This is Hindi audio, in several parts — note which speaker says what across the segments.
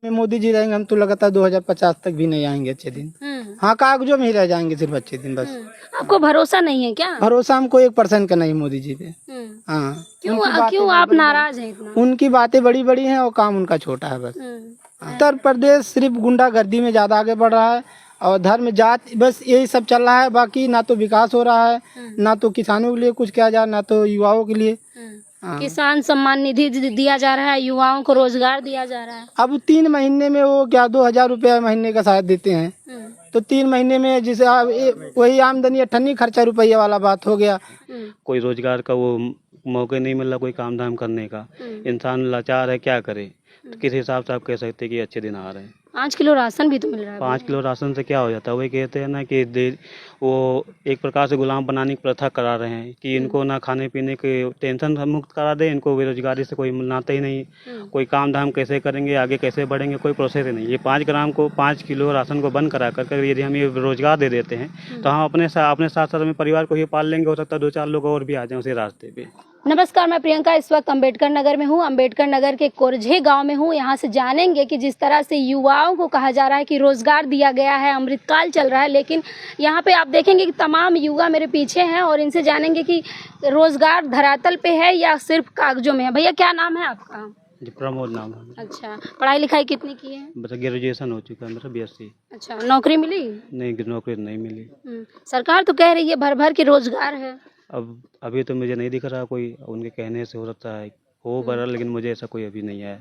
Speaker 1: मोदी जी रहेंगे हम तो लगातार 2050 तक भी नहीं आएंगे अच्छे दिन। हाँ, कागजों में ही रह जाएंगे सिर्फ अच्छे दिन बस।
Speaker 2: आपको भरोसा नहीं है क्या?
Speaker 1: भरोसा हमको 1% का नहीं मोदी जी पे। हाँ,
Speaker 2: क्यों आप नाराज हैं इतना?
Speaker 1: उनकी बातें बड़ी बड़ी हैं और काम उनका छोटा है बस। उत्तर प्रदेश सिर्फ गुंडागर्दी में ज्यादा आगे बढ़ रहा है और धर्म जात बस यही सब चल रहा है। बाकी ना तो विकास हो रहा है, ना तो किसानों के लिए कुछ किया जा, ना तो युवाओं के लिए।
Speaker 2: किसान सम्मान निधि दिया जा रहा है, युवाओं को रोजगार दिया जा रहा है।
Speaker 1: अब 3 महीने में वो क्या 2000 रुपया महीने का शायद देते हैं, तो 3 महीने में जिसे वही आमदनी अठन्नी खर्चा रुपया वाला बात हो गया।
Speaker 3: कोई रोजगार का वो मौके नहीं मिल रहा, कोई काम धाम करने का। इंसान लाचार है, क्या करे। तो किस हिसाब से आप कह सकते हैं कि अच्छे दिन आ रहे हैं।
Speaker 2: 5 किलो राशन भी तो मिल रहा है।
Speaker 3: 5 किलो राशन से क्या हो जाता है? वही कहते हैं ना कि वो एक प्रकार से गुलाम बनाने की प्रथा करा रहे हैं कि इनको ना खाने पीने के टेंशन मुक्त करा दे, इनको बेरोजगारी से कोई नाता ही नहीं। कोई काम धाम कैसे करेंगे, आगे कैसे बढ़ेंगे, कोई प्रोसेस ही नहीं। ये 5 किलो राशन को बंद करा कर यदि हम ये रोजगार दे देते हैं तो हम अपने साथ साथ अपने परिवार को ही पाल लेंगे। हो सकता है 2-4 लोग और भी आ जाएं उसी रास्ते पे।
Speaker 2: नमस्कार, मैं प्रियंका इस वक्त अंबेडकर नगर में हूँ। अंबेडकर नगर के कोरझे गांव में हूँ। यहाँ से जानेंगे कि जिस तरह से युवाओं को कहा जा रहा है कि रोजगार दिया गया है, अमृतकाल चल रहा है, लेकिन यहाँ पे आप देखेंगे कि तमाम युवा मेरे पीछे हैं और इनसे जानेंगे कि रोजगार धरातल पे है या सिर्फ कागजों में है। भैया क्या नाम है आपका?
Speaker 3: जी, प्रमोद नाम है।
Speaker 2: अच्छा, पढ़ाई लिखाई कितनी की है?
Speaker 3: बस ग्रेजुएशन हो चुका है मेरा, BSc।
Speaker 2: अच्छा, नौकरी मिली?
Speaker 3: नहीं, नौकरी नहीं मिली।
Speaker 2: सरकार तो कह रही है भर भर के रोजगार है।
Speaker 3: अब अभी तो मुझे नहीं दिख रहा कोई, उनके कहने से हो सकता है हो बरा, लेकिन मुझे ऐसा कोई अभी नहीं आया।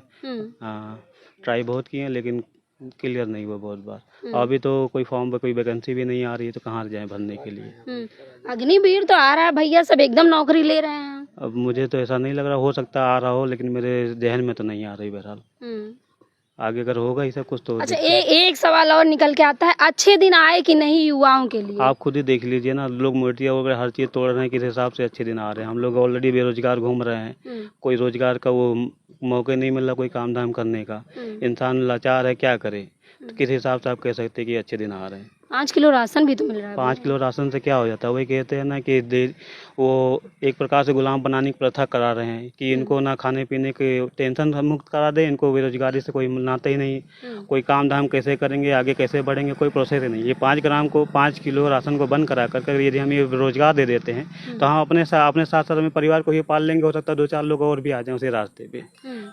Speaker 3: हाँ, ट्राई बहुत किए लेकिन क्लियर नहीं हुआ बहुत बार। अभी तो कोई फॉर्म पर कोई वैकेंसी भी नहीं आ रही है, तो कहाँ जाए भरने के लिए।
Speaker 2: अग्निवीर तो आ रहा है भैया, सब एकदम नौकरी ले रहे हैं।
Speaker 3: अब मुझे तो ऐसा नहीं लग रहा, हो सकता है आ रहा हो, लेकिन मेरे जहन में तो नहीं आ रही बहरहाल। आगे अगर होगा ही सब कुछ तो।
Speaker 2: अच्छा, एक सवाल और निकल के आता है, अच्छे दिन आए कि नहीं युवाओं के लिए?
Speaker 3: आप खुद ही देख लीजिए ना, लोग मूर्तियाँ वगैरह हर चीज तोड़ रहे हैं, किस हिसाब से अच्छे दिन आ रहे हैं। हम लोग ऑलरेडी बेरोजगार घूम रहे हैं, कोई रोजगार का वो मौके नहीं मिल रहा, कोई काम धाम करने का। इंसान लाचार है, क्या करे। तो किस हिसाब से आप कह सकते हैं कि अच्छे दिन आ रहे हैं।
Speaker 2: 5 किलो राशन भी तो मिल रहा है।
Speaker 3: 5 किलो राशन से क्या हो जाता है? वही कहते हैं ना कि वो एक प्रकार से गुलाम बनाने की प्रथा करा रहे हैं कि इनको ना खाने पीने के टेंशन मुक्त करा दे, इनको बेरोजगारी से कोई नाता ही नहीं। कोई काम धाम कैसे करेंगे, आगे कैसे बढ़ेंगे, कोई प्रोसेस ही नहीं। ये 5 किलो राशन को बंद करा कर यदि हम ये रोजगार दे देते हैं तो हम अपने साथ अपने परिवार को ही पाल लेंगे। हो सकता है 2-4 लोग और भी आ जाएं उसी रास्ते पे।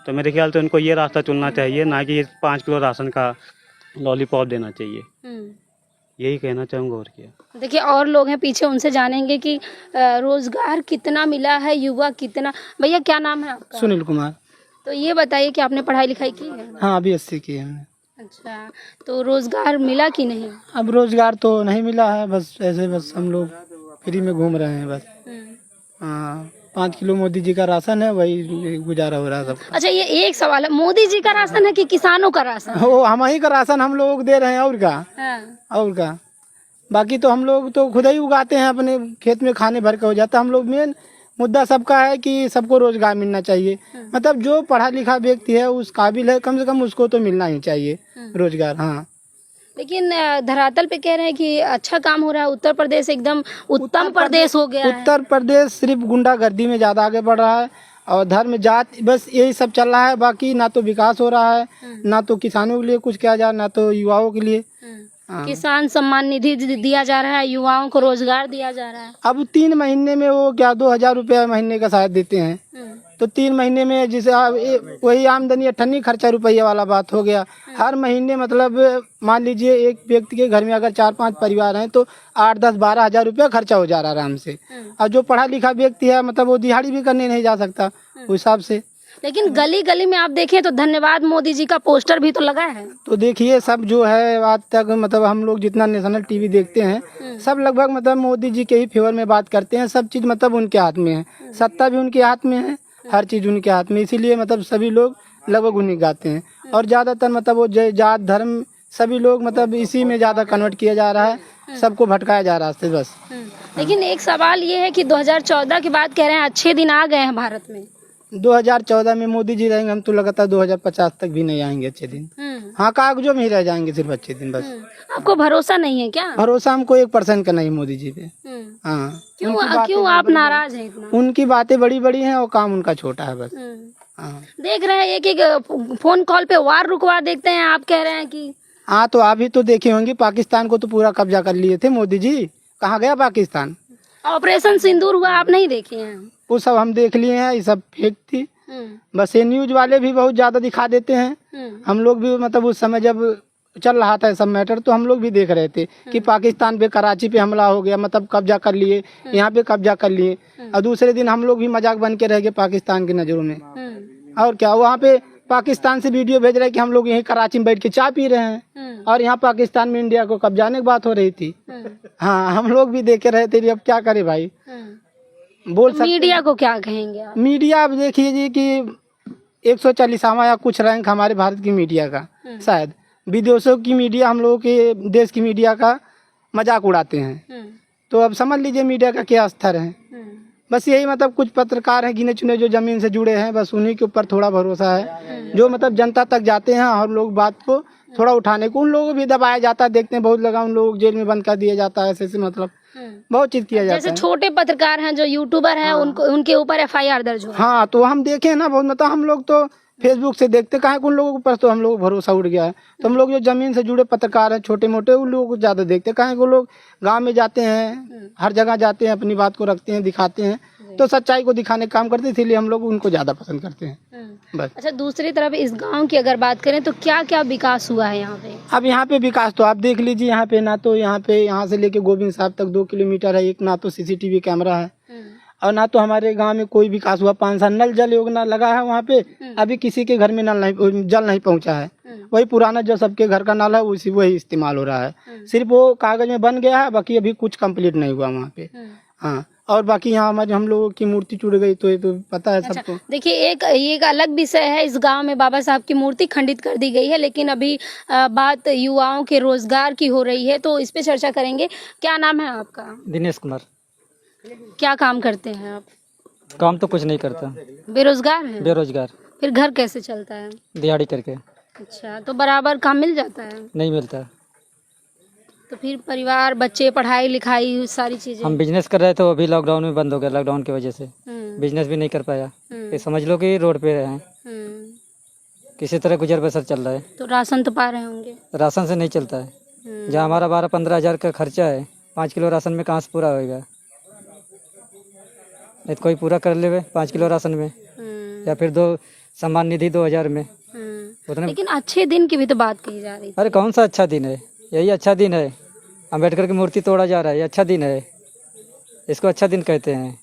Speaker 3: तो मेरे ख्याल से उनको ये रास्ता चुनना चाहिए, ना कि 5 किलो राशन का लॉलीपॉप देना चाहिए। यही कहना चाहूँगा, और क्या।
Speaker 2: देखिए, और लोग हैं पीछे, उनसे जानेंगे कि रोजगार कितना मिला है, युवा कितना। भैया क्या नाम है आपका?
Speaker 1: सुनील कुमार।
Speaker 2: तो ये बताइए कि आपने पढ़ाई लिखाई की है?
Speaker 1: हाँ, BSc की है हमने।
Speaker 2: अच्छा, तो रोजगार मिला कि नहीं?
Speaker 1: अब रोजगार तो नहीं मिला है, बस ऐसे बस हम लोग फ्री में घूम रहे हैं बस। हाँ, 5 किलो मोदी जी का राशन है, वही गुजारा हो रहा है सब।
Speaker 2: अच्छा, ये एक सवाल है, मोदी जी का राशन है कि किसानों का राशन?
Speaker 1: वो हम ही का राशन हम लोग दे रहे हैं, और का। और का बाकी तो हम लोग तो खुद ही उगाते हैं, अपने खेत में खाने भर के हो जाता है। हम लोग मेन मुद्दा सबका है कि सबको रोजगार मिलना चाहिए। मतलब जो पढ़ा लिखा व्यक्ति है, उस काबिल है, कम से कम उसको तो मिलना ही चाहिए रोजगार। हाँ,
Speaker 2: लेकिन धरातल पे कह रहे हैं कि अच्छा काम हो रहा है, उत्तर प्रदेश एकदम उत्तम प्रदेश हो गया है।
Speaker 1: उत्तर प्रदेश सिर्फ गुंडागर्दी में ज्यादा आगे बढ़ रहा है और धर्म जात बस यही सब चल रहा है। बाकी ना तो विकास हो रहा है, ना तो किसानों के लिए कुछ किया जा, ना तो युवाओं के लिए।
Speaker 2: किसान सम्मान निधि दिया जा रहा है, युवाओं को रोजगार दिया जा रहा है।
Speaker 1: अब 3 महीने में वो क्या 2000 रुपया महीने का शायद देते हैं, तो 3 महीने में जिसे वही आमदनी अठन्नी खर्चा रुपया वाला बात हो गया। हर महीने मतलब मान लीजिए एक व्यक्ति के घर में अगर 4-5 परिवार हैं तो 8-10-12 हजार रुपया खर्चा हो जा रहा है आराम से। और जो पढ़ा लिखा व्यक्ति है, मतलब वो दिहाड़ी भी करने नहीं जा सकता उस हिसाब से।
Speaker 2: लेकिन गली गली में आप देखें तो धन्यवाद मोदी जी का पोस्टर भी तो लगा है।
Speaker 1: तो देखिए, सब जो है आज तक मतलब हम लोग जितना नेशनल टीवी देखते हैं, सब लगभग मतलब मोदी जी के ही फेवर में बात करते हैं। सब चीज मतलब उनके हाथ में है, सत्ता भी उनके हाथ में है, हर चीज उनके हाथ में। इसीलिए मतलब सभी लोग लगभग उन्हीं गाते हैं और ज्यादातर मतलब वो जात धर्म सभी लोग मतलब इसी में ज्यादा कन्वर्ट किया जा रहा है, सबको भटकाया जा रहा है बस।
Speaker 2: लेकिन एक सवाल ये है कि 2014 के बाद कह रहे हैं अच्छे दिन आ गए हैं भारत में।
Speaker 1: 2014 में मोदी जी रहेंगे हम तो लगातार 2050 तक भी नहीं आएंगे अच्छे दिन। हाँ, कागजों में ही रह जाएंगे सिर्फ अच्छे दिन बस।
Speaker 2: आपको भरोसा नहीं है क्या?
Speaker 1: भरोसा हमको 1% का नहीं मोदी जी पे। हाँ,
Speaker 2: क्यों आप नाराज हैं इतना?
Speaker 1: उनकी बातें बड़ी बड़ी हैं और काम उनका छोटा है बस। हाँ
Speaker 2: देख रहे हैं एक फोन कॉल पे वार रुकवा देखते हैं, आप कह रहे हैं कि
Speaker 1: हाँ, तो आप भी तो देखे होंगे, पाकिस्तान को तो पूरा कब्जा कर लिए थे मोदी जी। कहाँ गया पाकिस्तान?
Speaker 2: ऑपरेशन सिंदूर हुआ, आप नहीं देखे हैं?
Speaker 1: वो सब हम देख लिए हैं, ये सब फेक थी। बस ये न्यूज वाले भी बहुत ज्यादा दिखा देते हैं। हम लोग भी मतलब उस समय जब चल रहा था सब मैटर, तो हम लोग भी देख रहे थे कि पाकिस्तान पे, कराची पे हमला हो गया, मतलब कब्जा कर लिए, यहाँ पे कब्जा कर लिए। और दूसरे दिन हम लोग भी मजाक बन के रह गए पाकिस्तान की नजरों में। और क्या, वहाँ पे पाकिस्तान से वीडियो भेज रहे कि हम लोग यहीं कराची में बैठ के चाय पी रहे हैं, और यहाँ पाकिस्तान में इंडिया को कब्जाने की बात हो रही थी। हाँ, हम लोग भी देखे रहे थे। अब क्या करे भाई, बोल सकते।
Speaker 2: मीडिया को क्या कहेंगे आप?
Speaker 1: मीडिया अब देखिए जी कि 140वां या कुछ रैंक हमारे भारत की मीडिया का, शायद विदेशों की मीडिया हम लोगों के देश की मीडिया का मजाक उड़ाते हैं। तो अब समझ लीजिए मीडिया का क्या स्तर है। बस यही मतलब कुछ पत्रकार हैं गिने चुने जो जमीन से जुड़े हैं, बस उन्हीं के ऊपर थोड़ा भरोसा है, जो मतलब जनता तक जाते हैं और लोग बात को थोड़ा उठाने को, उन लोगों को भी दबाया जाता है। देखते हैं बहुत लगा, उन लोग जेल में बंद कर दिया जाता है, ऐसे मतलब बहुत चीज किया जाता है।
Speaker 2: जैसे छोटे पत्रकार हैं जो यूट्यूबर हैं, उनको उनके ऊपर FIR दर्ज हुआ।
Speaker 1: हाँ, तो हम देखे ना बहुत, मतलब हम लोग तो फेसबुक से देखते, कहाँ उन लोगों पर तो हम लोग भरोसा उठ गया है। तो हम लोग जो जमीन से जुड़े पत्रकार हैं छोटे मोटे, उन लोगों को ज्यादा देखते, कहाँ वो लोग गांव में जाते हैं, हर जगह जाते हैं, अपनी बात को रखते हैं, दिखाते हैं, तो सच्चाई को दिखाने का काम करते हैं, इसीलिए हम लोग उनको ज्यादा पसंद करते हैं बस।
Speaker 2: अच्छा, दूसरी तरफ इस गांव की अगर बात करें तो क्या क्या विकास हुआ है यहाँ पे?
Speaker 1: अब यहाँ पे विकास तो आप देख लीजिए, यहाँ पे ना तो यहाँ से लेके गोविंद साहब तक 2 किलोमीटर है, एक ना तो CCTV कैमरा है, और ना तो हमारे गांव में कोई विकास हुआ। 5 साल नल जल योजना लगा है वहाँ पे, अभी किसी के घर में जल नहीं पहुँचा है। वही पुराना जो सबके घर का नल है वही इस्तेमाल हो रहा है। सिर्फ वो कागज में बन गया है, बाकी अभी कुछ कंप्लीट नहीं हुआ वहाँ पे। हाँ, और बाकी यहाँ हमारे हम लोगों की मूर्ति टूट गई, तो ये तो पता है सबको।
Speaker 2: देखिए, एक अलग विषय है, इस गांव में बाबा साहब की मूर्ति खंडित कर दी गई है, लेकिन अभी बात युवाओं के रोजगार की हो रही है, तो इस पे चर्चा करेंगे। क्या नाम है आपका?
Speaker 4: दिनेश कुमार।
Speaker 2: क्या काम करते हैं आप?
Speaker 4: काम तो कुछ नहीं करता,
Speaker 2: बेरोजगार हैं?
Speaker 4: बेरोजगार।
Speaker 2: फिर घर कैसे चलता है?
Speaker 4: दिहाड़ी करके।
Speaker 2: अच्छा, तो बराबर काम मिल जाता है?
Speaker 4: नहीं मिलता।
Speaker 2: तो फिर परिवार, बच्चे, पढ़ाई लिखाई, सारी चीजें?
Speaker 4: हम बिजनेस कर रहे थे, वो भी लॉकडाउन में बंद हो गया। लॉकडाउन की वजह से बिजनेस भी नहीं कर पाया। ये समझ लो कि रोड पे हैं, किसी तरह गुजर बसर चल रहा है।
Speaker 2: तो राशन तो पा रहे होंगे?
Speaker 4: राशन से नहीं चलता है। जहाँ हमारा 12-15 हज़ार का खर्चा है, 5 किलो राशन में कहाँ से पूरा होएगा? नहीं तो कोई पूरा कर ले 5 किलो राशन में, या फिर 2 सम्मान निधि 2000 में उतने।
Speaker 2: लेकिन अच्छे दिन की भी तो बात कही जा रही।
Speaker 4: अरे कौन सा अच्छा दिन है? यही अच्छा दिन है। अम्बेडकर की मूर्ति तोड़ा जा रहा है, ये अच्छा दिन है, इसको अच्छा दिन कहते हैं।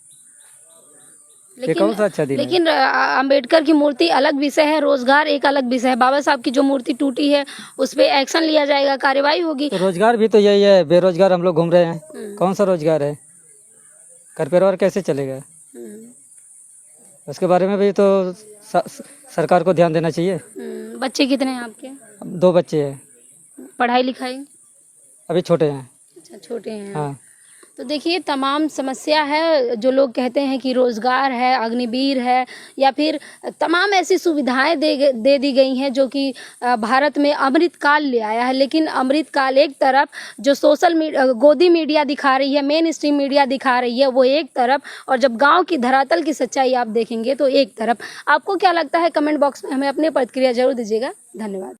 Speaker 4: ये कौन सा अच्छा दिन है?
Speaker 2: लेकिन अम्बेडकर की मूर्ति अलग विषय है, रोजगार एक अलग विषय है। बाबा साहब की जो मूर्ति टूटी है उस पे एक्शन लिया जाएगा, कार्रवाई होगी।
Speaker 4: तो रोजगार भी तो यही है, बेरोजगार हम लोग घूम रहे हैं। कौन सा रोजगार है? घर परिवार कैसे चलेगा? उसके बारे में भी तो सरकार को ध्यान देना चाहिए।
Speaker 2: बच्चे कितने हैं आपके?
Speaker 4: 2 बच्चे हैं।
Speaker 2: पढ़ाई लिखाई?
Speaker 4: अभी छोटे हैं।
Speaker 2: अच्छा, छोटे हैं।
Speaker 4: हाँ।
Speaker 2: तो देखिए, तमाम समस्या है। जो लोग कहते हैं कि रोजगार है, अग्निवीर है, या फिर तमाम ऐसी सुविधाएं दे दी गई हैं जो कि भारत में अमृतकाल ले आया है। लेकिन अमृतकाल एक तरफ, जो सोशल मीडिया, गोदी मीडिया दिखा रही है, मेन स्ट्रीम मीडिया दिखा रही है, वो एक तरफ, और जब गांव की धरातल की सच्चाई आप देखेंगे तो एक तरफ। आपको क्या लगता है? कमेंट बॉक्स में हमें अपनी प्रतिक्रिया जरूर दीजिएगा। धन्यवाद।